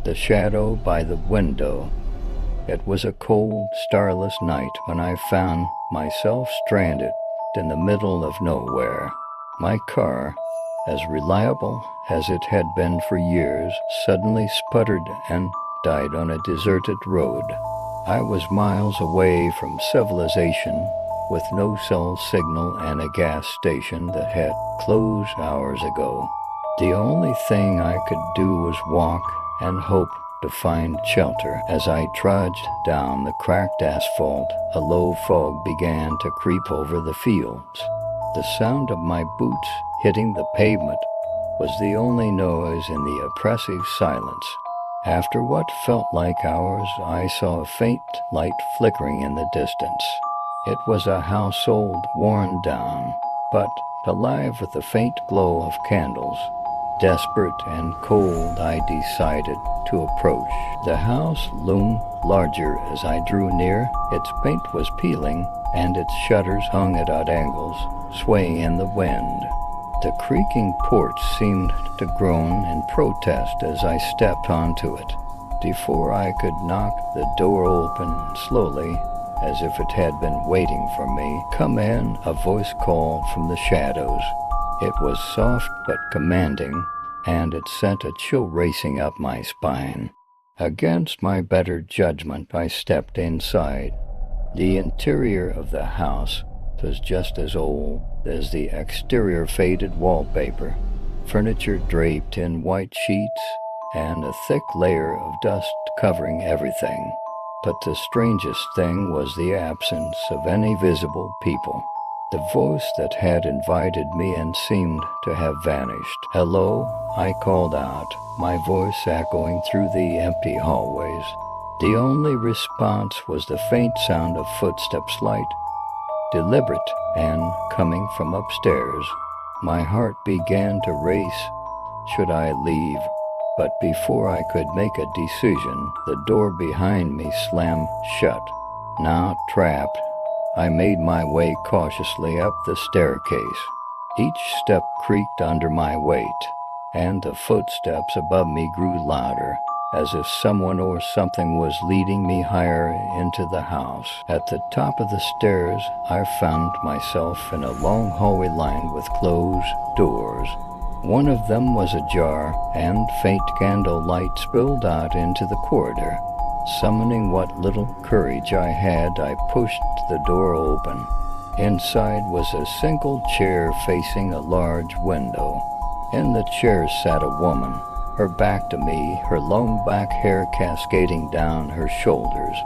The shadow by the window. It was a cold, starless night when I found myself stranded in the middle of nowhere. My car, as reliable as it had been for years, suddenly sputtered and died on a deserted road. I was miles away from civilization, with no cell signal and a gas station that had closed hours ago. The only thing I could do was walk and hope to find shelter. As I trudged down the cracked asphalt, a low fog began to creep over the fields. The sound of my boots hitting the pavement was the only noise in the oppressive silence. After what felt like hours, I saw a faint light flickering in the distance. It was a household worn down, but alive with the faint glow of candles. Desperate and cold, I decided to approach. The house loomed larger as I drew near. Its paint was peeling, and its shutters hung at odd angles, swaying in the wind. The creaking porch seemed to groan in protest as I stepped onto it. Before I could knock, the door opened slowly, as if it had been waiting for me. "Come in," a voice called from the shadows. It was soft but commanding, and it sent a chill racing up my spine. Against my better judgment, I stepped inside. The interior of the house was just as old as the exterior, faded wallpaper, furniture draped in white sheets, and a thick layer of dust covering everything. But the strangest thing was the absence of any visible people. The voice that had invited me in seemed to have vanished. "Hello," I called out, my voice echoing through the empty hallways. The only response was the faint sound of footsteps, light, deliberate, and coming from upstairs. My heart began to race. Should I leave? But before I could make a decision, the door behind me slammed shut. Now trapped, I made my way cautiously up the staircase. Each step creaked under my weight, and the footsteps above me grew louder, as if someone or something was leading me higher into the house. At the top of the stairs, I found myself in a long hallway lined with closed doors. One of them was ajar, and faint candle light spilled out into the corridor. Summoning what little courage I had, I pushed the door open. Inside was a single chair facing a large window. In the chair sat a woman, her back to me, her long black hair cascading down her shoulders.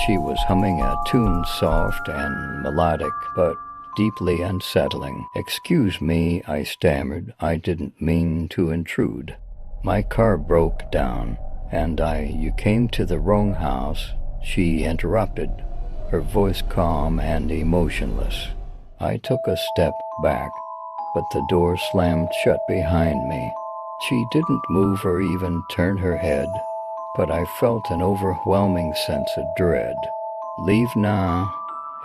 She was humming a tune soft and melodic, but deeply unsettling. "Excuse me," I stammered. "I didn't mean to intrude. My car broke down, and you came to the wrong house," she interrupted, her voice calm and emotionless. I took a step back, but the door slammed shut behind me. She didn't move or even turn her head, but I felt an overwhelming sense of dread. "Leave now,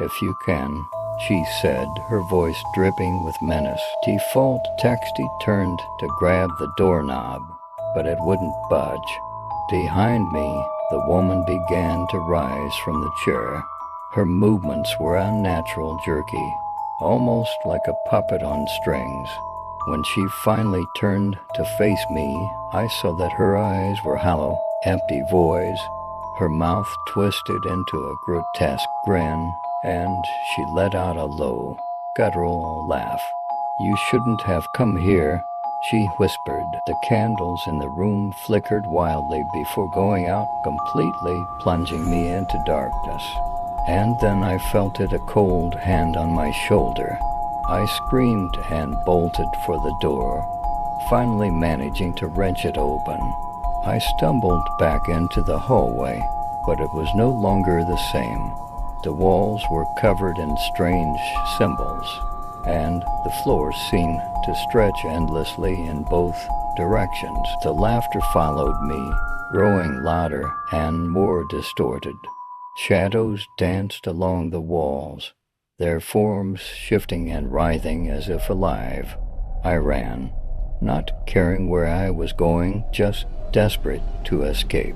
if you can," she said, her voice dripping with menace. Default Texty turned to grab the doorknob, but it wouldn't budge. Behind me, the woman began to rise from the chair. Her movements were unnatural, jerky, almost like a puppet on strings. When she finally turned to face me, I saw that her eyes were hollow, empty voids. Her mouth twisted into a grotesque grin, and she let out a low, guttural laugh. "You shouldn't have come here," she whispered. The candles in the room flickered wildly before going out completely, plunging me into darkness. And then I felt a cold hand on my shoulder. I screamed and bolted for the door, finally managing to wrench it open. I stumbled back into the hallway, but it was no longer the same. The walls were covered in strange symbols, and the floor seemed to stretch endlessly in both directions. The laughter followed me, growing louder and more distorted. Shadows danced along the walls, their forms shifting and writhing as if alive. I ran, not caring where I was going, just desperate to escape.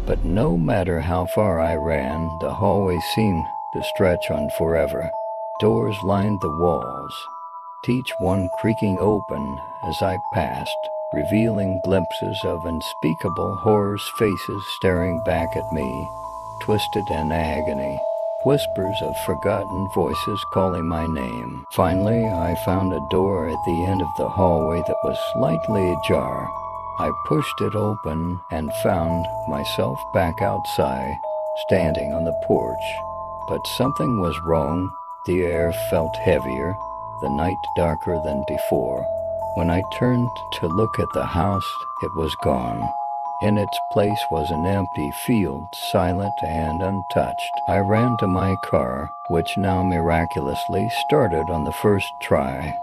But no matter how far I ran, the hallway seemed to stretch on forever. Doors lined the walls, each one creaking open as I passed, revealing glimpses of unspeakable horrors, faces staring back at me, twisted in agony, whispers of forgotten voices calling my name. Finally, I found a door at the end of the hallway that was slightly ajar. I pushed it open and found myself back outside, standing on the porch. But something was wrong. The air felt heavier, the night darker than before. When I turned to look at the house, it was gone. In its place was an empty field, silent and untouched. I ran to my car, which now miraculously started on the first try.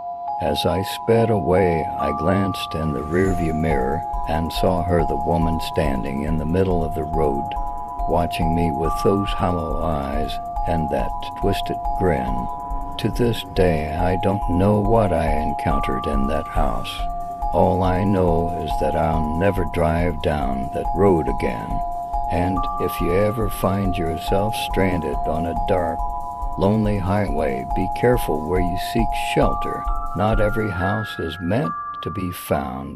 As I sped away, I glanced in the rearview mirror and saw her, the woman standing in the middle of the road, watching me with those hollow eyes and that twisted grin. To this day, I don't know what I encountered in that house. All I know is that I'll never drive down that road again. And if you ever find yourself stranded on a dark, lonely highway, be careful where you seek shelter. Not every house is meant to be found.